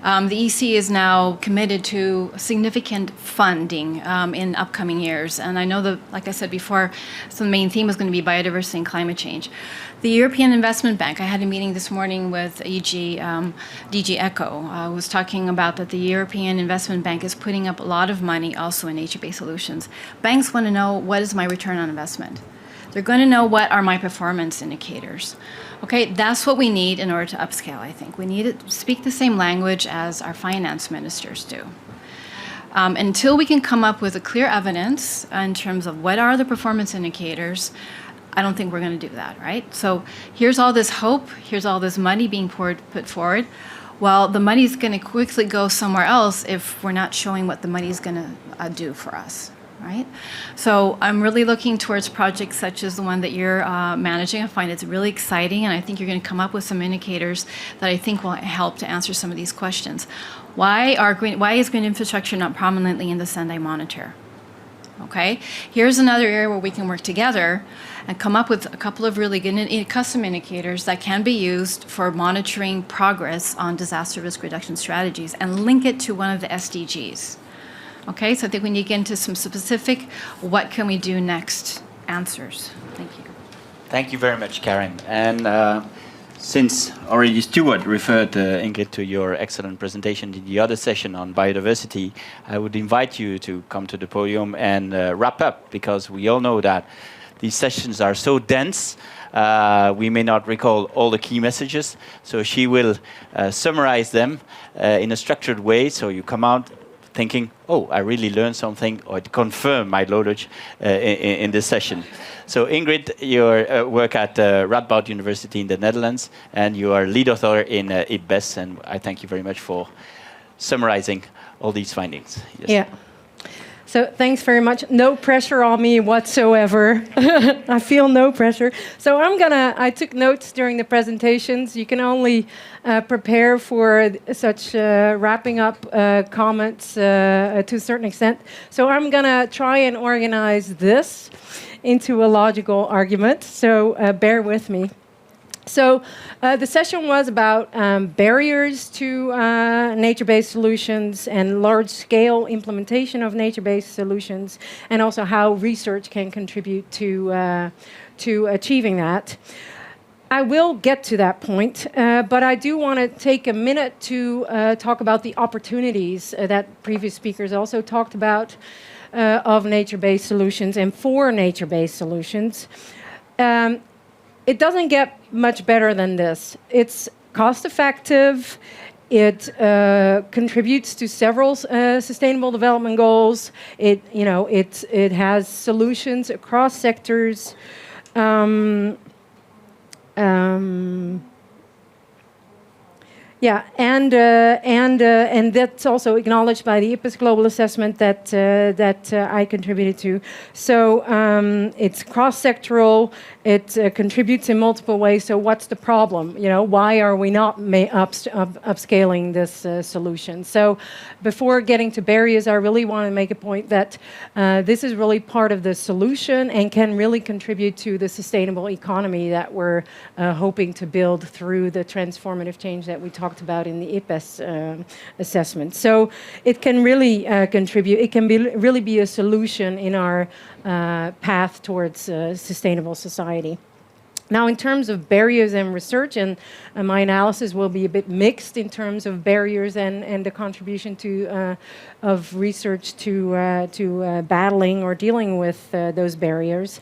The EC is now committed to significant funding in upcoming years. And I know that, like I said before, so the main theme is going to be biodiversity and climate change. The European Investment Bank, I had a meeting this morning with DG ECHO, was talking about that the European Investment Bank is putting up a lot of money also in nature-based solutions. Banks want to know, what is my return on investment? They're going to know, what are my performance indicators? Okay, that's what we need in order to upscale, I think. We need to speak the same language as our finance ministers do. Until we can come up with a clear evidence in terms of what are the performance indicators, I don't think we're going to do that, right? So here's all this hope, here's all this money being put forward. Well, the money's going to quickly go somewhere else if we're not showing what the money's going to do for us, right? So I'm really looking towards projects such as the one that you're managing. I find it's really exciting, and I think you're going to come up with some indicators that I think will help to answer some of these questions. Why is green infrastructure not prominently in the Sendai Monitor? Okay, here's another area where we can work together and come up with a couple of really good custom indicators that can be used for monitoring progress on disaster risk reduction strategies and link it to one of the SDGs. Okay, so I think we need to get into some specific, what can we do next answers. Thank you. Thank you very much, Karen. And since already Stuart referred, Ingrid, to your excellent presentation in the other session on biodiversity, I would invite you to come to the podium and wrap up, because we all know that these sessions are so dense, we may not recall all the key messages. So she will summarize them in a structured way, so you come out thinking, oh, I really learned something, or it confirmed my knowledge in this session. So Ingrid, you work at Radboud University in the Netherlands, and you are lead author in IPBES, and I thank you very much for summarizing all these findings. Yes. Yeah. So thanks very much. No pressure on me whatsoever. I feel no pressure. So I took notes during the presentations. You can only prepare for such wrapping up comments to a certain extent. So I'm gonna try and organize this into a logical argument. So bear with me. So the session was about barriers to nature-based solutions and large-scale implementation of nature-based solutions, and also how research can contribute to achieving that. I will get to that point, but I do want to take a minute to talk about the opportunities that previous speakers also talked about of nature-based solutions and for nature-based solutions. It doesn't get much better than this. It's cost-effective. It contributes to several sustainable development goals. It has solutions across sectors. Yeah, and that's also acknowledged by the IPBES Global Assessment that I contributed to. So it's cross-sectoral. It contributes in multiple ways. So what's the problem? Why are we not upscaling this solution? So before getting to barriers, I really want to make a point that this is really part of the solution and can really contribute to the sustainable economy that we're hoping to build through the transformative change that we talked about in the IPBES assessment. So it can really contribute. It can really be a solution in our path towards sustainable society. Now, in terms of barriers and research, and my analysis will be a bit mixed in terms of barriers and the contribution of research to battling or dealing with those barriers.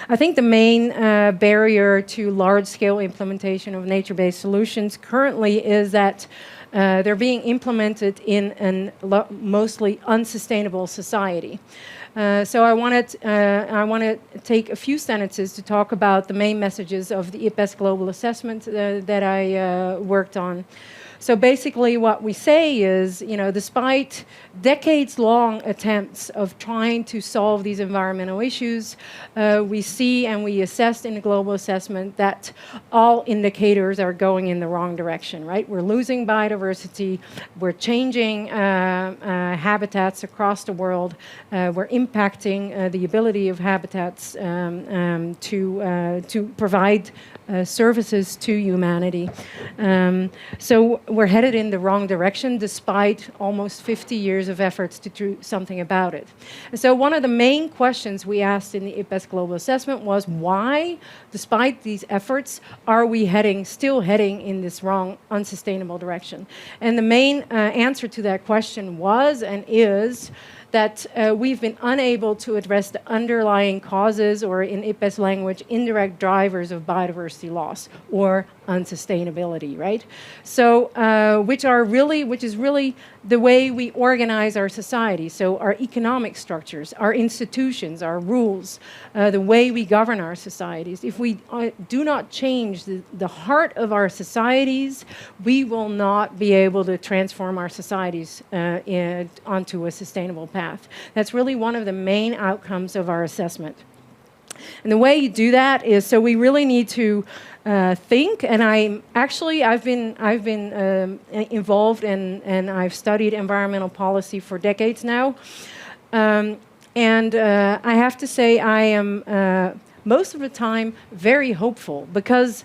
I think the main barrier to large-scale implementation of nature-based solutions currently is that they're being implemented in a mostly unsustainable society. So I want to take a few sentences to talk about the main messages of the IPBES Global Assessment that I worked on. So basically what we say is, despite decades-long attempts of trying to solve these environmental issues, we see and we assessed in the global assessment that all indicators are going in the wrong direction, right? We're losing biodiversity, we're changing habitats across the world, we're impacting the ability of habitats to provide services to humanity. So we're headed in the wrong direction despite almost 50 years of efforts to do something about it. And so one of the main questions we asked in the IPBES Global Assessment was why, despite these efforts, are we still heading in this wrong, unsustainable direction? And the main answer to that question was and is that we've been unable to address the underlying causes, or in IPBES language, indirect drivers of biodiversity loss or unsustainability, right? So, which is really the way we organize our society. So our economic structures, our institutions, our rules, the way we govern our societies. If we do not change the heart of our societies, we will not be able to transform our societies onto a sustainable path. That's really one of the main outcomes of our assessment. And the way you do that is, so we really need to think, and I've been involved and I've studied environmental policy for decades now, and I have to say I am most of the time very hopeful, because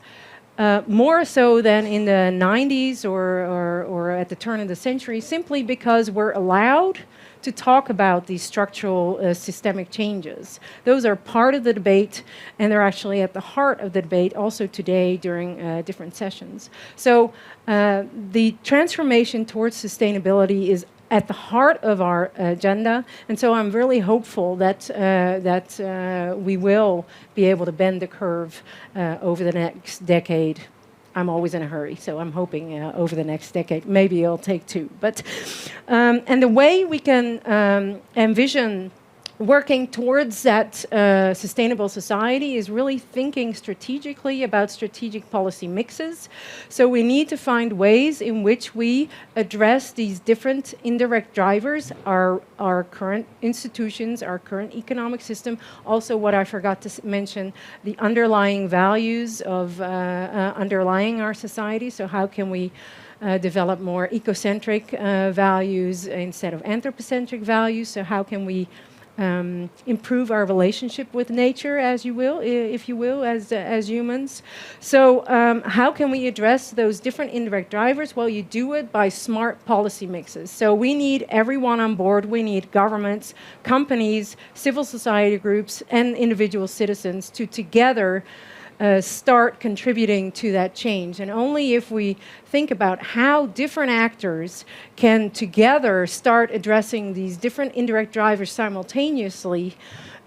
more so than in the 90s or at the turn of the century, simply because we're allowed to talk about these structural systemic changes. Those are part of the debate, and they're actually at the heart of the debate also today during different sessions. So the transformation towards sustainability is at the heart of our agenda, and so I'm really hopeful that we will be able to bend the curve over the next decade. I'm always in a hurry, so I'm hoping over the next decade. Maybe it'll take two. But and the way we can envision working towards that sustainable society is really thinking strategically about strategic policy mixes. So we need to find ways in which we address these different indirect drivers, our current institutions, our current economic system. Also, what I forgot to mention, the underlying values of underlying our society. So how can we develop more ecocentric values instead of anthropocentric values? So how can we improve our relationship with nature, as you will, if you will, as humans. So how can we address those different indirect drivers? Well, you do it by smart policy mixes. So we need everyone on board. We need governments, companies, civil society groups, and individual citizens to together start contributing to that change. And only if we think about how different actors can together start addressing these different indirect drivers simultaneously,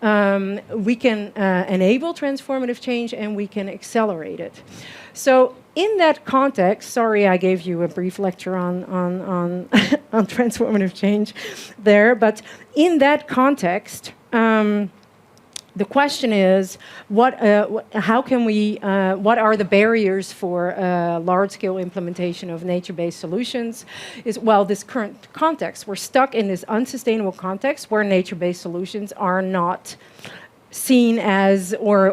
we can enable transformative change and we can accelerate it. So in that context, sorry I gave you a brief lecture on on transformative change there, but in that context, the question is, what are the barriers for large-scale implementation of nature-based solutions? Well, this current context, we're stuck in this unsustainable context where nature-based solutions are not seen as or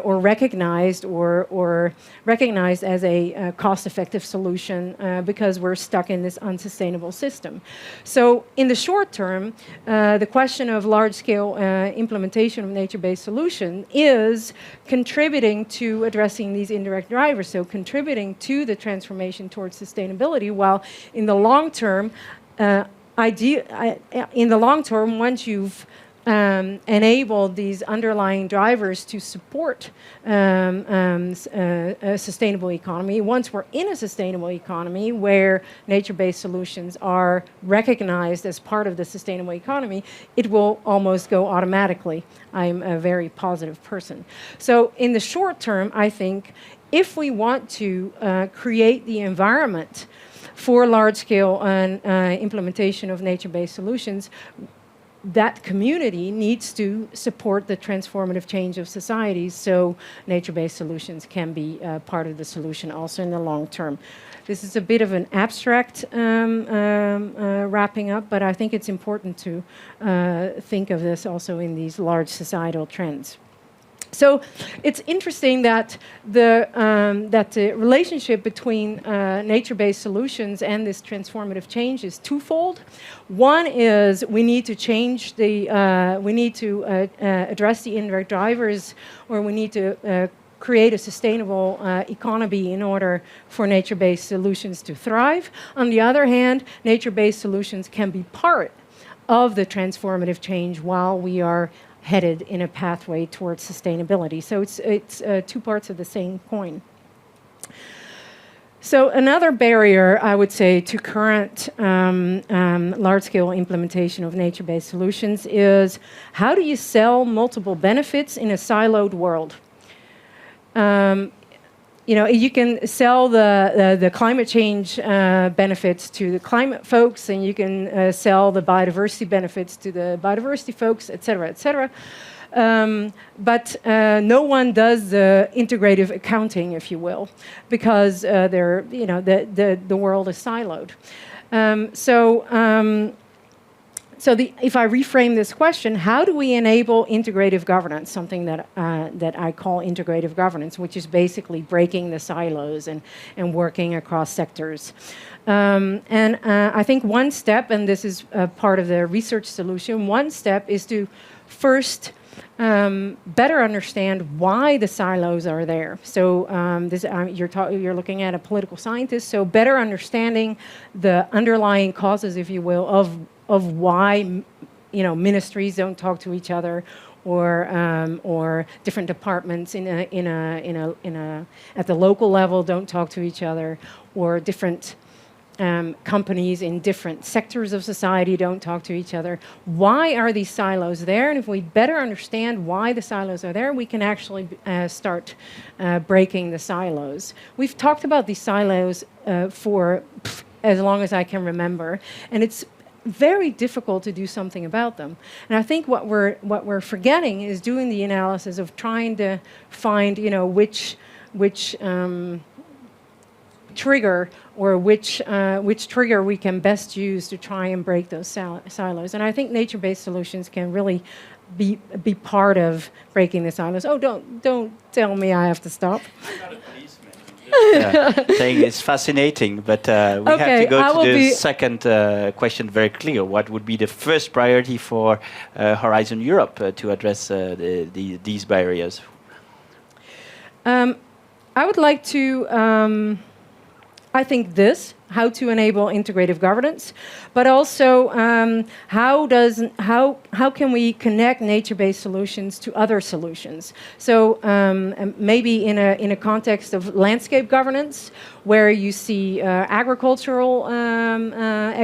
recognized as a cost-effective solution because we're stuck in this unsustainable system. So in the short term, the question of large-scale implementation of nature-based solution is contributing to addressing these indirect drivers, so contributing to the transformation towards sustainability, while in the long term, once you've enable these underlying drivers to support a sustainable economy. Once we're in a sustainable economy where nature-based solutions are recognized as part of the sustainable economy, it will almost go automatically. I'm a very positive person. So in the short term, I think if we want to create the environment for large-scale implementation of nature-based solutions, that community needs to support the transformative change of societies, so nature-based solutions can be part of the solution also in the long term. This is a bit of an abstract wrapping up, but I think it's important to think of this also in these large societal trends. So it's interesting that the relationship between nature-based solutions and this transformative change is twofold. One is we need to change address the indirect drivers, or we need to create a sustainable economy in order for nature-based solutions to thrive. On the other hand, nature-based solutions can be part of the transformative change while we are headed in a pathway towards sustainability. So it's two parts of the same coin. So another barrier, I would say, to current large-scale implementation of nature-based solutions is how do you sell multiple benefits in a siloed world? You can sell the climate change benefits to the climate folks, and you can sell the biodiversity benefits to the biodiversity folks, et cetera, et cetera. But no one does the integrative accounting, if you will, because the world is siloed. If I reframe this question, how do we enable integrative governance, something that I call integrative governance, which is basically breaking the silos and working across sectors? I think one step, and this is part of the research solution, one step is to first better understand why the silos are there. So you're looking at a political scientist, so better understanding the underlying causes, if you will, of why ministries don't talk to each other, or different departments at the local level don't talk to each other, or different companies in different sectors of society don't talk to each other. Why are these silos there? And if we better understand why the silos are there, we can actually start breaking the silos. We've talked about these silos for as long as I can remember, and it's very difficult to do something about them. And I think what we're forgetting is doing the analysis of trying to find, which trigger or which trigger we can best use to try and break those silos. And I think nature-based solutions can really be part of breaking the silos. Oh, don't tell me I have to stop. Saying it's fascinating, but we have to go to the second question very clear. What would be the first priority for Horizon Europe to address these barriers? I would like to, I think how to enable integrative governance, but also how can we connect nature-based solutions to other solutions? So maybe in a context of landscape governance, where you see agricultural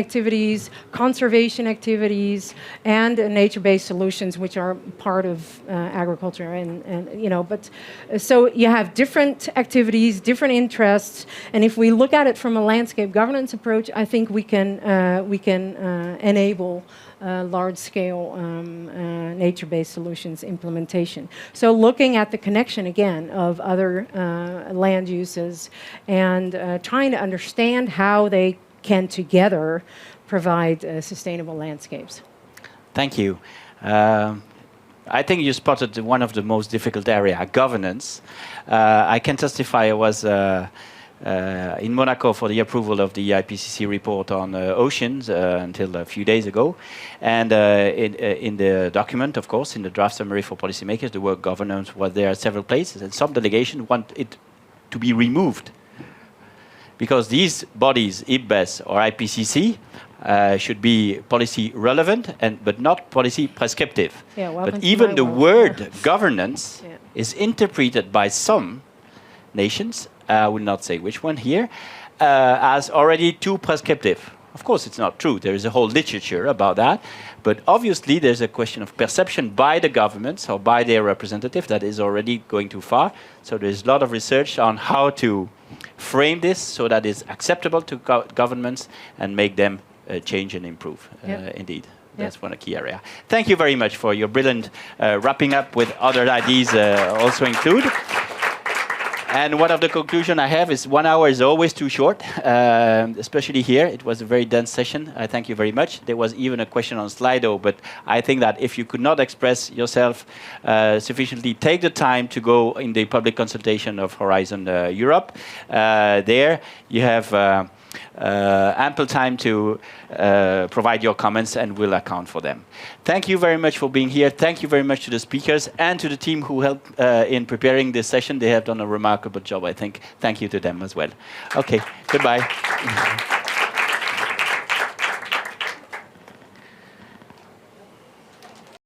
activities, conservation activities, and nature-based solutions, which are part of agriculture, But so you have different activities, different interests, and if we look at it from a landscape governance approach, I think we can enable large-scale nature-based solutions implementation. So looking at the connection again of other land uses and trying to understand how they can together provide sustainable landscapes. Thank you. I think you spotted one of the most difficult area, governance. I can testify I was in Monaco for the approval of the IPCC report on oceans until a few days ago. And in the document, of course, in the draft summary for policymakers, the word governance was there at several places, and some delegations want it to be removed. Because these bodies, IPBES or IPCC, should be policy relevant, but not policy prescriptive. But even the word governance is interpreted by some nations, I will not say which one here, as already too prescriptive. Of course, it's not true. There is a whole literature about that. But obviously, there's a question of perception by the governments or by their representative that is already going too far. So there's a lot of research on how to frame this so that it's acceptable to governments and make them change and improve. Indeed. That's one key area. Thank you very much for your brilliant wrapping up with other ideas also include. And one of the conclusions I have is 1 hour is always too short, especially here. It was a very dense session. I thank you very much. There was even a question on Slido, but I think that if you could not express yourself sufficiently, take the time to go in the public consultation of Horizon Europe. There you have ample time to provide your comments, and we'll account for them. Thank you very much for being here. Thank you very much to the speakers and to the team who helped in preparing this session. They have done a remarkable job, I think. Thank you to them as well. Okay, goodbye.